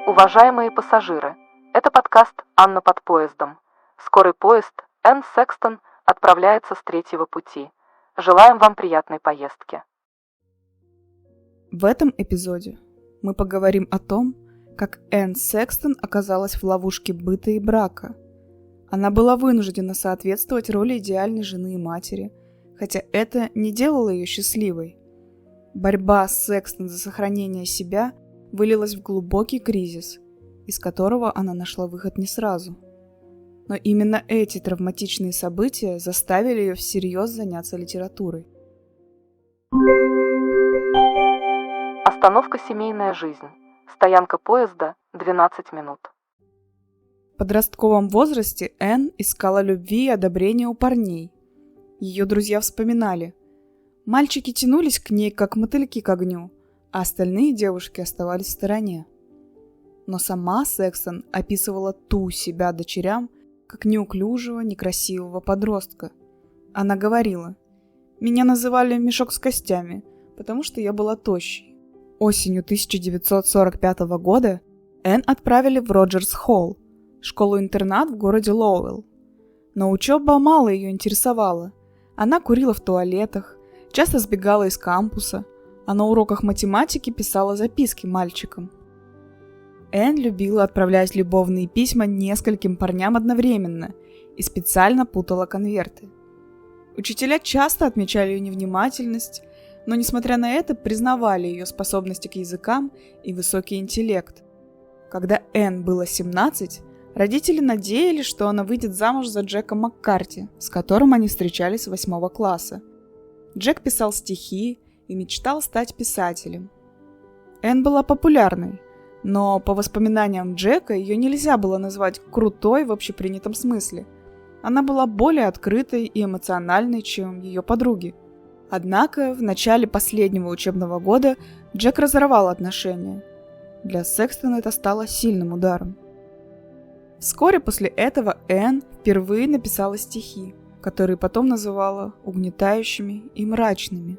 Уважаемые пассажиры, это подкаст «Анна под поездом». Скорый поезд Энн Секстон отправляется с третьего пути. Желаем вам приятной поездки. В этом эпизоде мы поговорим о том, как Энн Секстон оказалась в ловушке быта и брака. Она была вынуждена соответствовать роли идеальной жены и матери, хотя это не делало ее счастливой. Борьба Секстон за сохранение себя вылилась в глубокий кризис, из которого она нашла выход не сразу. Но именно эти травматичные события заставили ее всерьез заняться литературой. Остановка «Семейная жизнь». Стоянка поезда 12 минут. В подростковом возрасте Энн искала любви и одобрения у парней. Ее друзья вспоминали: мальчики тянулись к ней, как мотыльки к огню, а остальные девушки оставались в стороне. Но сама Секстон описывала ту себя дочерям как неуклюжего, некрасивого подростка. Она говорила: «Меня называли мешок с костями, потому что я была тощей». Осенью 1945 года Энн отправили в Роджерс-Холл, школу-интернат в городе Лоуэлл. Но учеба мало ее интересовала. Она курила в туалетах, часто сбегала из кампуса, а на уроках математики писала записки мальчикам. Энн любила отправлять любовные письма нескольким парням одновременно и специально путала конверты. Учителя часто отмечали ее невнимательность, но, несмотря на это, признавали ее способности к языкам и высокий интеллект. Когда Энн было 17, родители надеялись, что она выйдет замуж за Джека Маккарти, с которым они встречались с 8 класса. Джек писал стихи и мечтал стать писателем. Энн была популярной, но по воспоминаниям Джека ее нельзя было назвать крутой в общепринятом смысле. Она была более открытой и эмоциональной, чем ее подруги. Однако в начале последнего учебного года Джек разорвал отношения. Для Секстон это стало сильным ударом. Вскоре после этого Энн впервые написала стихи, которые потом называла угнетающими и мрачными.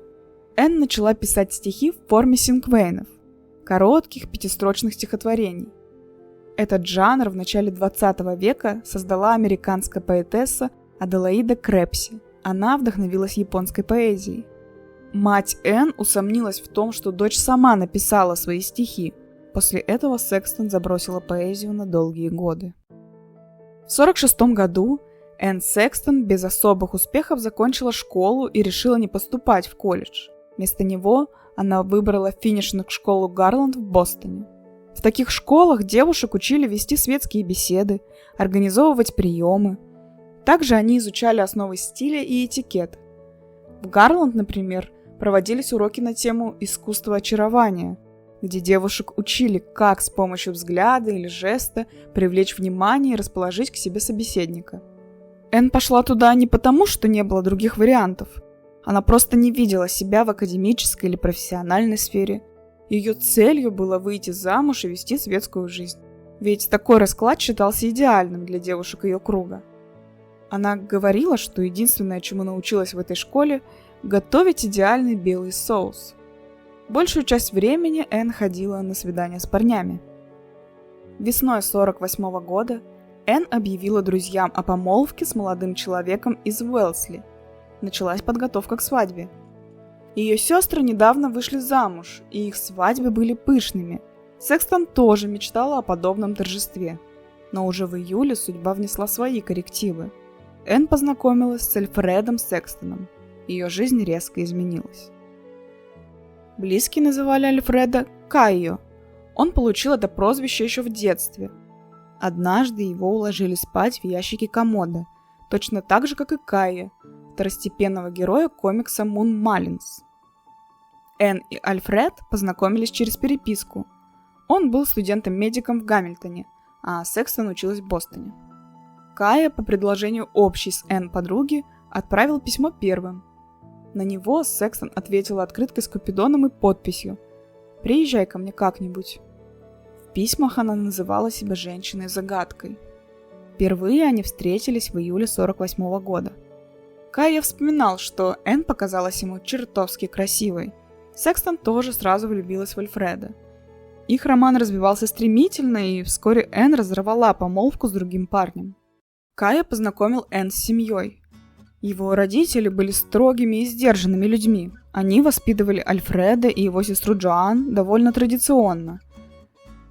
Энн начала писать стихи в форме синквейнов, коротких пятистрочных стихотворений. Этот жанр в начале 20 века создала американская поэтесса Аделаида Крепси. Она вдохновилась японской поэзией. Мать Энн усомнилась в том, что дочь сама написала свои стихи. После этого Секстон забросила поэзию на долгие годы. В 1946 году Энн Секстон без особых успехов закончила школу и решила не поступать в колледж. Вместо него она выбрала финишную школу Гарланд в Бостоне. В таких школах девушек учили вести светские беседы, организовывать приемы. Также они изучали основы стиля и этикета. В Гарланд, например, проводились уроки на тему искусства очарования, где девушек учили, как с помощью взгляда или жеста привлечь внимание и расположить к себе собеседника. Энн пошла туда не потому, что не было других вариантов. Она просто не видела себя в академической или профессиональной сфере. Ее целью было выйти замуж и вести светскую жизнь. Ведь такой расклад считался идеальным для девушек ее круга. Она говорила, что единственное, чему научилась в этой школе, готовить идеальный белый соус. Большую часть времени Энн ходила на свидания с парнями. Весной 1948 года Энн объявила друзьям о помолвке с молодым человеком из Уэлсли. Началась подготовка к свадьбе. Ее сестры недавно вышли замуж, и их свадьбы были пышными. Секстон тоже мечтала о подобном торжестве. Но уже в июле судьба внесла свои коррективы. Энн познакомилась с Альфредом Секстоном. Ее жизнь резко изменилась. Близкие называли Альфреда Кайо. Он получил это прозвище еще в детстве. Однажды его уложили спать в ящике комода, точно так же, как и Кайо, второстепенного героя комикса Мун Маллинс. Энн и Альфред познакомились через переписку. Он был студентом-медиком в Гамильтоне, а Секстон училась в Бостоне. Кайо по предложению общей с Энн подруги отправил письмо первым. На него Секстон ответила открыткой с купидоном и подписью: «Приезжай ко мне как-нибудь». В письмах она называла себя женщиной-загадкой. Впервые они встретились в июле 1948 года. Кайо вспоминал, что Энн показалась ему чертовски красивой. Секстон тоже сразу влюбилась в Альфреда. Их роман развивался стремительно, и вскоре Энн разорвала помолвку с другим парнем. Кая познакомил Энн с семьей. Его родители были строгими и сдержанными людьми. Они воспитывали Альфреда и его сестру Джоан довольно традиционно.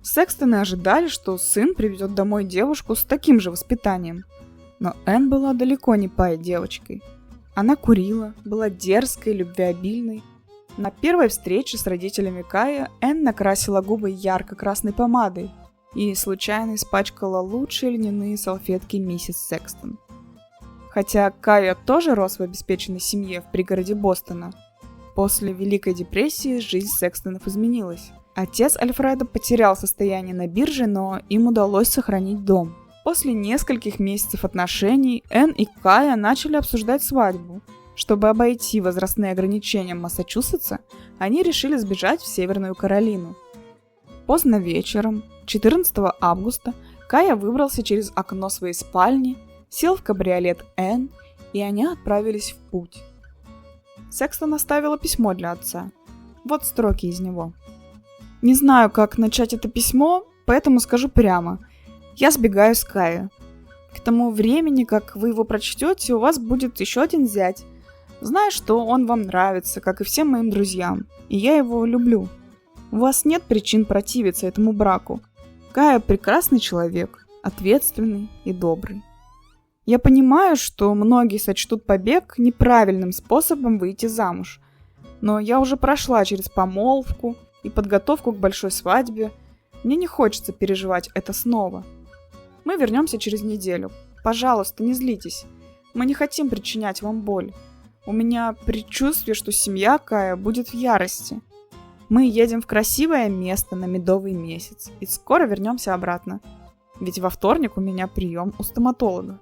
Секстоны ожидали, что сын приведет домой девушку с таким же воспитанием. Но Энн была далеко не пай девочкой. Она курила, была дерзкой, любвеобильной. На первой встрече с родителями Кая Энн накрасила губы ярко-красной помадой и случайно испачкала лучшие льняные салфетки миссис Секстон. Хотя Кая тоже рос в обеспеченной семье в пригороде Бостона, после Великой депрессии жизнь Секстонов изменилась. Отец Альфреда потерял состояние на бирже, но им удалось сохранить дом. После нескольких месяцев отношений Энн и Кая начали обсуждать свадьбу. Чтобы обойти возрастные ограничения Массачусетса, они решили сбежать в Северную Каролину. Поздно вечером, 14 августа, Кая выбрался через окно своей спальни, сел в кабриолет Энн, и они отправились в путь. Секстон оставила письмо для отца. Вот строки из него. «Не знаю, как начать это письмо, поэтому скажу прямо. Я сбегаю с Кая. К тому времени, как вы его прочтете, у вас будет еще один зять. Знаю, что он вам нравится, как и всем моим друзьям, и я его люблю. У вас нет причин противиться этому браку. Кая прекрасный человек, ответственный и добрый. Я понимаю, что многие сочтут побег неправильным способом выйти замуж, но я уже прошла через помолвку и подготовку к большой свадьбе. Мне не хочется переживать это снова. Мы вернемся через неделю. Пожалуйста, не злитесь. Мы не хотим причинять вам боль. У меня предчувствие, что семья Кая будет в ярости. Мы едем в красивое место на медовый месяц и скоро вернемся обратно. Ведь во вторник у меня прием у стоматолога».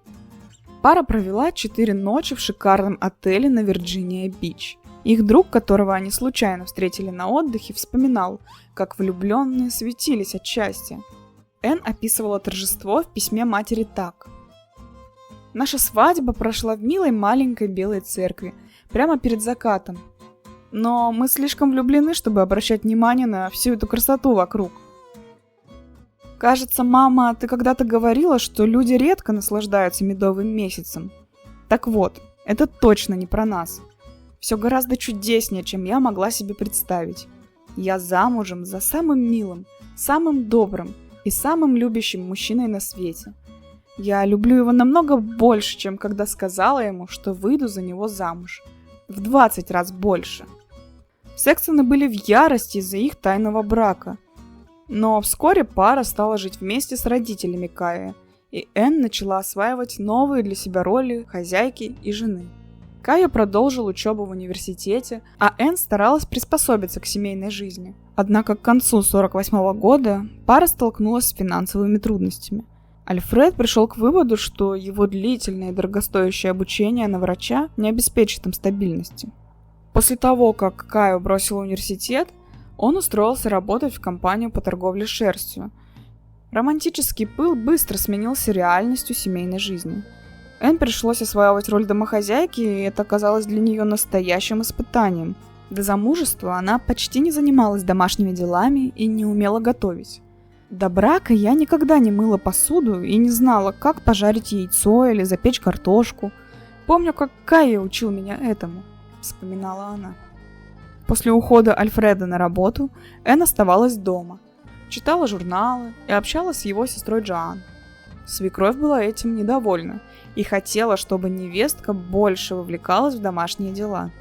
Пара провела 4 ночи в шикарном отеле на Вирджиния-Бич. Их друг, которого они случайно встретили на отдыхе, вспоминал, как влюбленные светились от счастья. Энн описывала торжество в письме матери так. «Наша свадьба прошла в милой маленькой белой церкви, прямо перед закатом. Но мы слишком влюблены, чтобы обращать внимание на всю эту красоту вокруг. Кажется, мама, ты когда-то говорила, что люди редко наслаждаются медовым месяцем. Так вот, это точно не про нас. Все гораздо чудеснее, чем я могла себе представить. Я замужем за самым милым, самым добрым и самым любящим мужчиной на свете. Я люблю его намного больше, чем когда сказала ему, что выйду за него замуж. В 20 раз больше». Секстоны были в ярости из-за их тайного брака. Но вскоре пара стала жить вместе с родителями Кая, и Энн начала осваивать новые для себя роли хозяйки и жены. Кая продолжил учебу в университете, а Энн старалась приспособиться к семейной жизни. Однако к концу 1948 года пара столкнулась с финансовыми трудностями. Альфред пришел к выводу, что его длительное и дорогостоящее обучение на врача не обеспечит им стабильности. После того, как Каю бросил университет, он устроился работать в компанию по торговле шерстью. Романтический пыл быстро сменился реальностью семейной жизни. Энн пришлось осваивать роль домохозяйки, и это оказалось для нее настоящим испытанием. До замужества она почти не занималась домашними делами и не умела готовить. До брака я никогда не мыла посуду и не знала, как пожарить яйцо или запечь картошку. Помню, как Кая учил меня этому, вспоминала она. После ухода Альфреда на работу Энн оставалась дома, читала журналы и общалась с его сестрой Джоан. Свекровь была этим недовольна и хотела, чтобы невестка больше вовлекалась в домашние дела.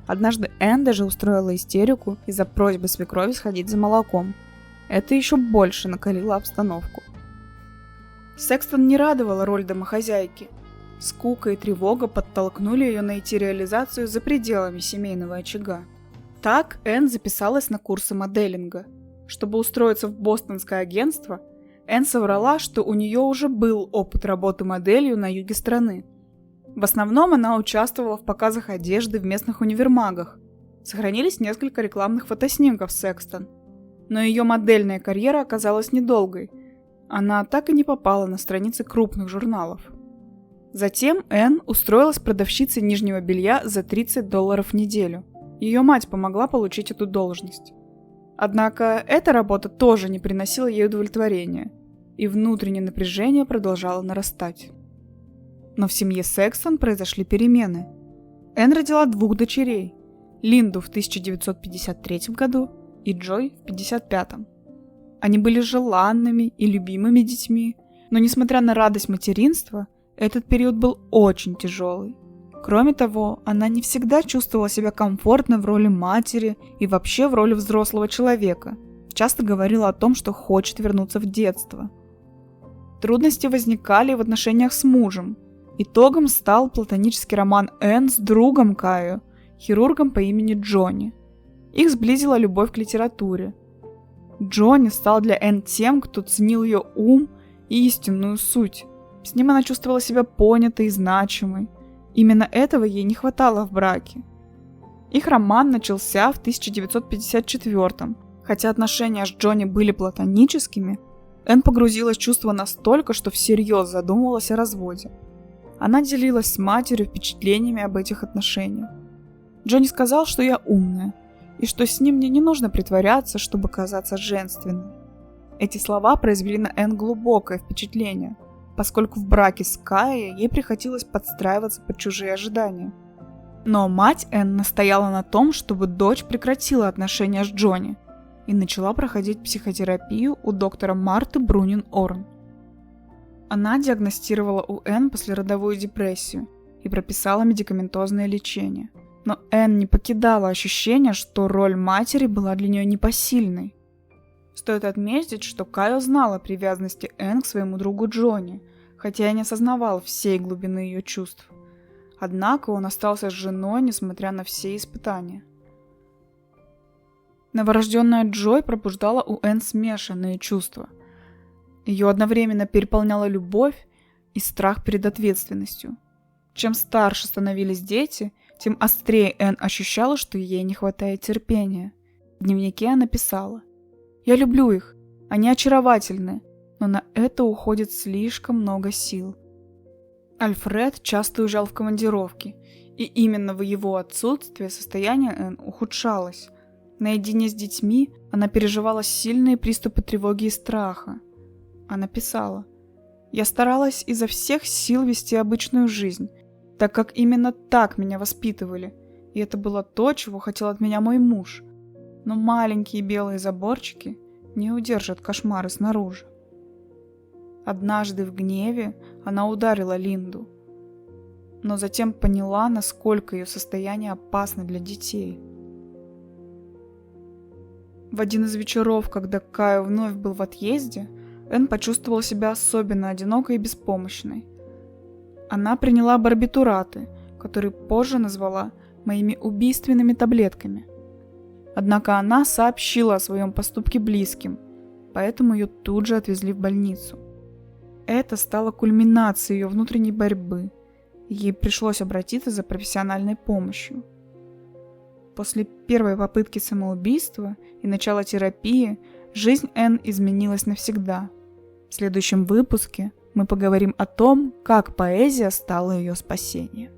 Однажды Энн даже устроила истерику из-за просьбы свекрови сходить за молоком. Это еще больше накалило обстановку. Секстон не радовала роль домохозяйки. Скука и тревога подтолкнули ее найти реализацию за пределами семейного очага. Так Энн записалась на курсы моделинга. Чтобы устроиться в бостонское агентство, Энн соврала, что у нее уже был опыт работы моделью на юге страны. В основном она участвовала в показах одежды в местных универмагах. Сохранились несколько рекламных фотоснимков Секстон. Но ее модельная карьера оказалась недолгой. Она так и не попала на страницы крупных журналов. Затем Энн устроилась продавщицей нижнего белья за $30 в неделю. Ее мать помогла получить эту должность. Однако эта работа тоже не приносила ей удовлетворения, и внутреннее напряжение продолжало нарастать. Но в семье Секстон произошли перемены. Энн родила 2 дочерей – Линду в 1953 году и Джой в 1955. Они были желанными и любимыми детьми, но несмотря на радость материнства, этот период был очень тяжелый. Кроме того, она не всегда чувствовала себя комфортно в роли матери и вообще в роли взрослого человека. Часто говорила о том, что хочет вернуться в детство. Трудности возникали в отношениях с мужем. Итогом стал платонический роман Энн с другом Кайо, хирургом по имени Джонни. Их сблизила любовь к литературе. Джонни стал для Энн тем, кто ценил ее ум и истинную суть. С ним она чувствовала себя понятой и значимой. Именно этого ей не хватало в браке. Их роман начался в 1954-м. Хотя отношения с Джонни были платоническими, Энн погрузилась в чувства настолько, что всерьез задумывалась о разводе. Она делилась с матерью впечатлениями об этих отношениях. Джонни сказал, что я умная, и что с ним мне не нужно притворяться, чтобы казаться женственной. Эти слова произвели на Энн глубокое впечатление, поскольку в браке с Кайей ей приходилось подстраиваться под чужие ожидания. Но мать Энн настояла на том, чтобы дочь прекратила отношения с Джонни и начала проходить психотерапию у доктора Марты Брунин-Орн. Она диагностировала у Энн послеродовую депрессию и прописала медикаментозное лечение. Но Энн не покидала ощущение, что роль матери была для нее непосильной. Стоит отметить, что Кайо знал о привязанности Энн к своему другу Джонни, хотя и не осознавал всей глубины ее чувств. Однако он остался с женой, несмотря на все испытания. Новорожденная Джой пробуждала у Энн смешанные чувства. Ее одновременно переполняла любовь и страх перед ответственностью. Чем старше становились дети, тем острее Энн ощущала, что ей не хватает терпения. В дневнике она писала: «Я люблю их, они очаровательны, но на это уходит слишком много сил». Альфред часто уезжал в командировки, и именно в его отсутствие состояние Энн ухудшалось. Наедине с детьми она переживала сильные приступы тревоги и страха. Она писала: «Я старалась изо всех сил вести обычную жизнь, так как именно так меня воспитывали, и это было то, чего хотел от меня мой муж. Но маленькие белые заборчики не удержат кошмары снаружи». Однажды в гневе она ударила Линду, но затем поняла, насколько ее состояние опасно для детей. В один из вечеров, когда Кайо вновь был в отъезде, Энн почувствовала себя особенно одинокой и беспомощной. Она приняла барбитураты, которые позже назвала моими убийственными таблетками. Однако она сообщила о своем поступке близким, поэтому ее тут же отвезли в больницу. Это стало кульминацией ее внутренней борьбы, и ей пришлось обратиться за профессиональной помощью. После первой попытки самоубийства и начала терапии жизнь Энн изменилась навсегда. В следующем выпуске мы поговорим о том, как поэзия стала ее спасением.